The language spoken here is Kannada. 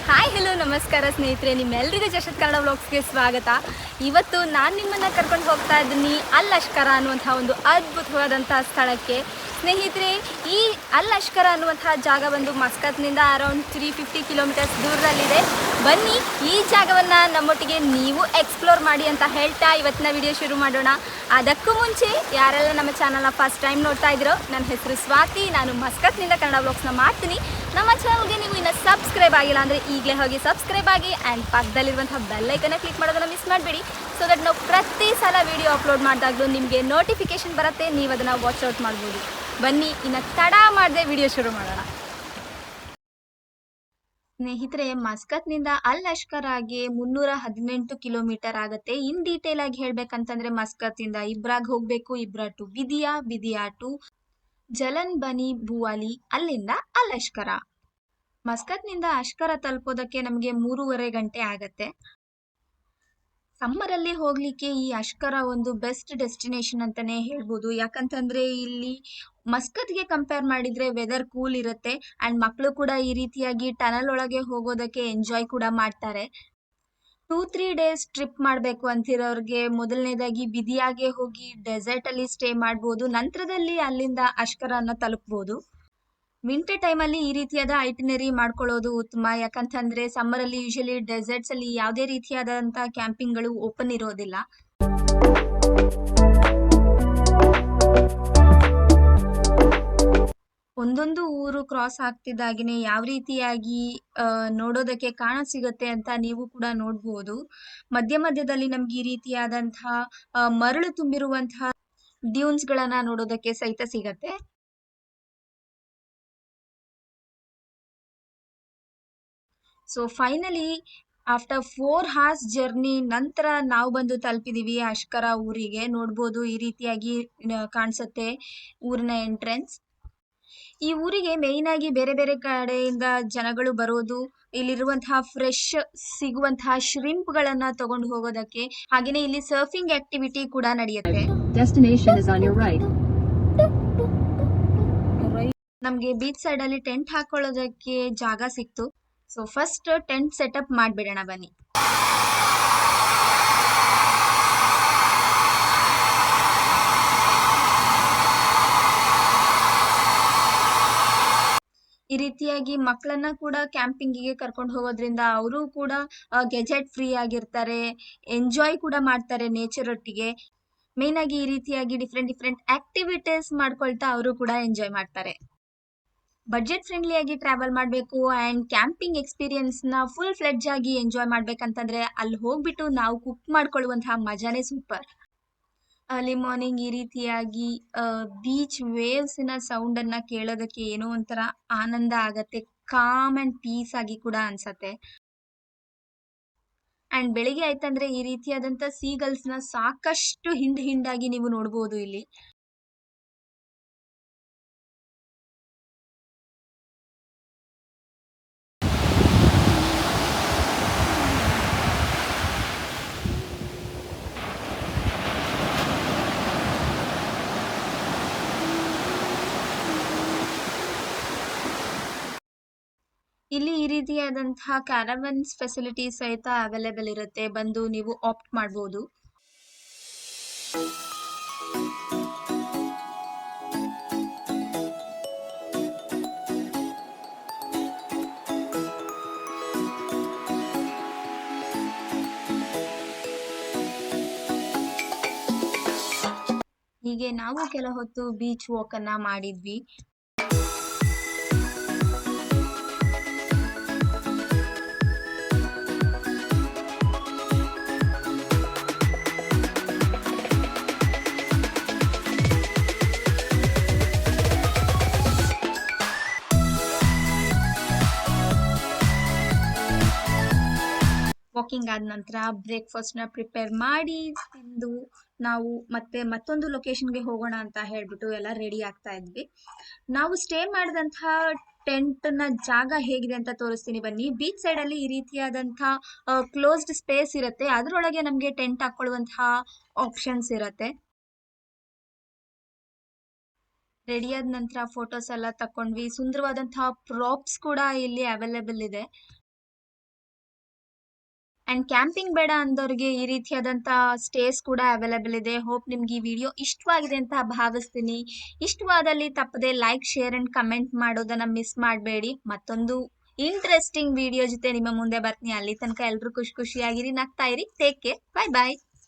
ಹಾಯ್ ಹೆಲೋ ನಮಸ್ಕಾರ ಸ್ನೇಹಿತರೆ, ನಿಮ್ಮೆಲ್ಲರಿಗೂ ಜಶತ್ ಕನ್ನಡ ವ್ಲಾಗ್ಸ್ಗೆ ಸ್ವಾಗತ. ಇವತ್ತು ನಾನು ನಿಮ್ಮನ್ನು ಕರ್ಕೊಂಡು ಹೋಗ್ತಾ ಇದ್ದೀನಿ ಅಲ್ ಅಷ್ಕರ ಅನ್ನುವಂಥ ಒಂದು ಅದ್ಭುತವಾದಂಥ ಸ್ಥಳಕ್ಕೆ. ಸ್ನೇಹಿತರೆ, ಈ ಅಲ್ ಅಷ್ಕರ ಅನ್ನುವಂಥ ಜಾಗ ಬಂದು ಮಸ್ಕತ್ನಿಂದ ಅರೌಂಡ್ 350 ಕಿಲೋಮೀಟರ್ಸ್ ದೂರದಲ್ಲಿದೆ. ಬನ್ನಿ, ಈ ಜಾಗವನ್ನು ನಮ್ಮೊಟ್ಟಿಗೆ ನೀವು ಎಕ್ಸ್ಪ್ಲೋರ್ ಮಾಡಿ ಅಂತ ಹೇಳ್ತಾ ಇವತ್ತಿನ ವಿಡಿಯೋ ಶುರು ಮಾಡೋಣ. ಅದಕ್ಕೂ ಮುಂಚೆ ಯಾರೆಲ್ಲ ನಮ್ಮ ಚಾನಲ್ನ ಫಸ್ಟ್ ಟೈಮ್ ನೋಡ್ತಾ ಇದ್ದೀರೋ, ನನ್ನ ಹೆಸರು ಸ್ವಾತಿ, ನಾನು ಮಸ್ಕತ್ನಿಂದ ಕನ್ನಡ ವ್ಲಾಗ್ಸ್ನ ಮಾಡ್ತೀನಿ. ನಮ್ಮ ಚಾನಲ್ಗೆ ನೀವು ಇನ್ನೂ ಸಬ್ಸ್ಕ್ರೈಬ್ ಆಗಿಲ್ಲ ಅಂದರೆ ಈಗಲೇ ಹೋಗಿ ಸಬ್ಸ್ಕ್ರೈಬ್ ಆಗಿ ಆ್ಯಂಡ್ ಪಕ್ಕದಲ್ಲಿರುವಂಥ ಬೆಲ್ಲೈಕನ್ನ ಕ್ಲಿಕ್ ಮಾಡೋದನ್ನು ಮಿಸ್ ಮಾಡಬೇಡಿ. ಸೊ ದಟ್ ನಾವು ಪ್ರತಿ ಸಲ ವೀಡಿಯೋ ಅಪ್ಲೋಡ್ ಮಾಡಿದಾಗಲೂ ನಿಮಗೆ ನೋಟಿಫಿಕೇಷನ್ ಬರುತ್ತೆ, ನೀವು ಅದನ್ನು ವಾಚ್ಔಟ್ ಮಾಡ್ಬೋದು. ಬನ್ನಿ, ಇನ್ನು ತಡ ಮಾಡದೆ ವಿಡಿಯೋ ಶುರು ಮಾಡೋಣ. ಸ್ನೇಹಿತರೆ, ಮಸ್ಕತ್ನಿಂದ ಅಲ್ ಅಷ್ಕರಾಗೆ 318 ಕಿಲೋಮೀಟರ್ ಆಗುತ್ತೆ. ಇನ್ ಡೀಟೇಲ್ ಆಗಿ ಹೇಳ್ಬೇಕಂತಂದ್ರೆ ಮಸ್ಕತ್ತಿಂದ ಇಬ್ರಾಗ್ ಹೋಗಬೇಕು, ಇಬ್ರಾ ಟು ಬಿದಿಯಾ, ಬಿದಿಯಾ ಟು ಜಲನ್ ಬನಿ ಬುವಾಲಿ, ಅಲ್ಲಿಂದ ಅಲ್ ಅಷ್ಕರ. ಮಸ್ಕತ್ನಿಂದ ಅಷ್ಕರ ತಲುಪೋದಕ್ಕೆ ನಮಗೆ 3.5 ಗಂಟೆ ಆಗತ್ತೆ. ಸಮ್ಮರಲ್ಲಿ ಹೋಗ್ಲಿಕ್ಕೆ ಈ ಅಷ್ಕರ ಒಂದು ಬೆಸ್ಟ್ ಡೆಸ್ಟಿನೇಷನ್ ಅಂತಾನೆ ಹೇಳ್ಬೋದು. ಯಾಕಂತಂದ್ರೆ ಇಲ್ಲಿ ಮಸ್ಕತ್ಗೆ ಕಂಪೇರ್ ಮಾಡಿದ್ರೆ ವೆದರ್ ಕೂಲ್ ಇರುತ್ತೆ ಅಂಡ್ ಮಕ್ಕಳು ಕೂಡ ಈ ರೀತಿಯಾಗಿ ಟನಲ್ ಒಳಗೆ ಹೋಗೋದಕ್ಕೆ ಎಂಜಾಯ್ ಕೂಡ ಮಾಡ್ತಾರೆ. 2-3 ಡೇಸ್ ಟ್ರಿಪ್ ಮಾಡಬೇಕು ಅಂತಿರೋರಿಗೆ ಮೊದಲನೇದಾಗಿ ಬಿದಿಯಾಗೆ ಹೋಗಿ ಡೆಸರ್ಟ್ ಅಲ್ಲಿ ಸ್ಟೇ ಮಾಡ್ಬೋದು. ನಂತರದಲ್ಲಿ ಅಲ್ಲಿಂದ ಅಷ್ಕರನ್ನ ತಲುಪಬಹುದು. ವಿಂಟರ್ ಟೈಮಲ್ಲಿ ಈ ರೀತಿಯಾದ ಐಟಿನರಿ ಮಾಡ್ಕೊಳ್ಳೋದು ಉತ್ತಮ. ಯಾಕಂತಂದ್ರೆ ಸಮ್ಮರ್ ಅಲ್ಲಿ ಯೂಶಲಿ ಡೆಸರ್ಟ್ಸ್ ಅಲ್ಲಿ ಯಾವುದೇ ರೀತಿಯಾದಂತ ಕ್ಯಾಂಪಿಂಗ್ಗಳು ಓಪನ್ ಇರೋದಿಲ್ಲ. ಒಂದೊಂದು ಊರು ಕ್ರಾಸ್ ಆಗ್ತಿದ್ದಾಗಿನೇ ಯಾವ ರೀತಿಯಾಗಿ ನೋಡೋದಕ್ಕೆ ಕಾಣ ಸಿಗುತ್ತೆ ಅಂತ ನೀವು ಕೂಡ ನೋಡ್ಬೋದು. ಮಧ್ಯ ಮಧ್ಯದಲ್ಲಿ ನಮ್ಗೆ ಈ ರೀತಿಯಾದಂತಹ ಮರಳು ತುಂಬಿರುವಂತಹ ಡ್ಯೂನ್ಸ್ ಗಳನ್ನ ನೋಡೋದಕ್ಕೆ ಸಹಿತ ಸಿಗತ್ತೆ. So finally after 4 hours journey ನಂತರ ನಾವು ಬಂದು ತಲುಪಿದೀವಿ ಅಷ್ಕರ ಊರಿಗೆ. ನೋಡ್ಬೋದು, ಈ ರೀತಿಯಾಗಿ ಕಾಣಿಸುತ್ತೆ ಊರಿನ ಎಂಟ್ರೆನ್ಸ್. ಈ ಊರಿಗೆ ಮೇಯ್ನ್ ಆಗಿ ಬೇರೆ ಬೇರೆ ಕಡೆಯಿಂದ ಜನಗಳು ಬರೋದು ಇಲ್ಲಿರುವಂತಹ ಫ್ರೆಶ್ ಸಿಗುವಂತಹ ಶ್ರಿಂಪ್ ಗಳನ್ನ ತಗೊಂಡು ಹೋಗೋದಕ್ಕೆ. ಹಾಗೇನೆ ಇಲ್ಲಿ ಸರ್ಫಿಂಗ್ ಆಕ್ಟಿವಿಟಿ ಕೂಡ ನಡೆಯುತ್ತೆ. ನಮ್ಗೆ ಬೀಚ್ ಸೈಡ್ ಅಲ್ಲಿ ಟೆಂಟ್ ಹಾಕೊಳ್ಳೋದಕ್ಕೆ ಜಾಗ ಸಿಕ್ತು. ಸೊ ಫಸ್ಟ್ ಟೆಂಟ್ ಸೆಟಪ್ ಮಾಡ್ಬಿಡೋಣ ಬನ್ನಿ. ಈ ರೀತಿಯಾಗಿ ಮಕ್ಕಳನ್ನ ಕೂಡ ಕ್ಯಾಂಪಿಂಗಿಗೆ ಕರ್ಕೊಂಡು ಹೋಗೋದ್ರಿಂದ ಅವರು ಕೂಡ ಗೆಜೆಟ್ ಫ್ರೀ ಆಗಿರ್ತಾರೆ, ಎಂಜಾಯ್ ಕೂಡ ಮಾಡ್ತಾರೆ ನೇಚರ್ ಒಟ್ಟಿಗೆ. ಮೇನ್ ಆಗಿ ಈ ರೀತಿಯಾಗಿ ಡಿಫ್ರೆಂಟ್ ಆಕ್ಟಿವಿಟೀಸ್ ಮಾಡ್ಕೊಳ್ತಾ ಅವರು ಕೂಡ ಎಂಜಾಯ್ ಮಾಡ್ತಾರೆ. ಬಜೆಟ್ ಫ್ರೆಂಡ್ಲಿ ಆಗಿ ಟ್ರಾವೆಲ್ ಮಾಡಬೇಕು ಅಂಡ್ ಕ್ಯಾಂಪಿಂಗ್ ಎಕ್ಸ್ಪೀರಿಯನ್ಸ್ ನ ಫುಲ್ ಫ್ಲೆಡ್ಜ್ ಆಗಿ ಎಂಜಾಯ್ ಮಾಡ್ಬೇಕಂತಂದ್ರೆ ಅಲ್ಲಿ ಹೋಗ್ಬಿಟ್ಟು ನಾವು ಕುಕ್ ಮಾಡ್ಕೊಳ್ಳುವಂತಹ ಮಜಾನೇ ಸೂಪರ್. ಅರ್ಲಿ ಮಾರ್ನಿಂಗ್ ಈ ರೀತಿಯಾಗಿ ಬೀಚ್ ವೇವ್ಸ್ ನ ಸೌಂಡ್ ಅನ್ನ ಕೇಳೋದಕ್ಕೆ ಏನೋ ಒಂಥರ ಆನಂದ ಆಗತ್ತೆ, ಕಾಮ್ ಅಂಡ್ ಪೀಸ್ ಆಗಿ ಕೂಡ ಅನ್ಸತ್ತೆ. ಅಂಡ್ ಬೆಳಿಗ್ಗೆ ಆಯ್ತಂದ್ರೆ ಈ ರೀತಿಯಾದಂತ ಸೀಗಲ್ಸ್ ನ ಸಾಕಷ್ಟು ಹಿಂಡಾಗಿ ನೀವು ನೋಡ್ಬೋದು ಇಲ್ಲಿ. ಇಲ್ಲಿ ಈ ರೀತಿಯಾದಂತಹ ಕ್ಯಾರವನ್ಸ್ ಫೆಸಿಲಿಟೀಸ್ ಸಹಿತ ಅವೈಲೇಬಲ್ ಇರುತ್ತೆ, ಬಂದು ನೀವು ಆಪ್ಟ್ ಮಾಡಬಹುದು. ಹೀಗೆ ನಾವು ಕೆಲ ಹೊತ್ತು ಬೀಚ್ ವಾಕ್ ಅನ್ನ ಮಾಡಿದ್ವಿ. ವಾಕಿಂಗ್ ಆದ ನಂತರ ಬ್ರೇಕ್ಫಾಸ್ಟ್ ನ ಪ್ರಿಪೇರ್ ಮಾಡಿ ತಿಂದು ನಾವು ಮತ್ತೆ ಮತ್ತೊಂದು ಲೊಕೇಶನ್ಗೆ ಹೋಗೋಣ ಅಂತ ಹೇಳ್ಬಿಟ್ಟು ಎಲ್ಲ ರೆಡಿ ಆಗ್ತಾ ಇದ್ವಿ. ನಾವು ಸ್ಟೇ ಮಾಡಿದಂತಹ ಟೆಂಟ್ ನ ಜಾಗ ಹೇಗಿದೆ ಅಂತ ತೋರಿಸ್ತೀನಿ ಬನ್ನಿ. ಬೀಚ್ ಸೈಡ್ ಅಲ್ಲಿ ಈ ರೀತಿಯಾದಂತಹ ಕ್ಲೋಸ್ಡ್ ಸ್ಪೇಸ್ ಇರುತ್ತೆ, ಅದ್ರೊಳಗೆ ನಮ್ಗೆ ಟೆಂಟ್ ಹಾಕೊಳ್ಳುವಂತಹ ಆಪ್ಷನ್ಸ್ ಇರುತ್ತೆ. ರೆಡಿ ಆದ ನಂತರ ಫೋಟೋಸ್ ಎಲ್ಲ ತಕೊಂಡ್ವಿ. ಸುಂದರವಾದಂತಹ ಪ್ರಾಪ್ಸ್ ಕೂಡ ಇಲ್ಲಿ ಅವೈಲೇಬಲ್ ಇದೆ. ಅಂಡ್ ಕ್ಯಾಂಪಿಂಗ್ ಬೇಡ ಅಂದವ್ರಿಗೆ ಈ ರೀತಿಯಾದಂತಹ ಸ್ಟೇಸ್ ಕೂಡ ಅವೈಲೇಬಲ್ ಇದೆ. ಹೋಪ್ ನಿಮ್ಗೆ ಈ ವಿಡಿಯೋ ಇಷ್ಟವಾಗಿದೆ ಅಂತ ಭಾವಿಸ್ತೀನಿ. ಇಷ್ಟವಾದಲ್ಲಿ ತಪ್ಪದೆ ಲೈಕ್, ಶೇರ್ ಅಂಡ್ ಕಮೆಂಟ್ ಮಾಡೋದನ್ನ ಮಿಸ್ ಮಾಡಬೇಡಿ. ಮತ್ತೊಂದು ಇಂಟ್ರೆಸ್ಟಿಂಗ್ ವಿಡಿಯೋ ಜೊತೆ ನಿಮ್ಮ ಮುಂದೆ ಬರ್ತೀನಿ. ಅಲ್ಲಿ ತನಕ ಎಲ್ರು ಖುಷಿಯಾಗಿರಿ, ನಗ್ತಾ ಇರಿ. ಟೇಕ್ ಕೇರ್, ಬೈ ಬಾಯ್.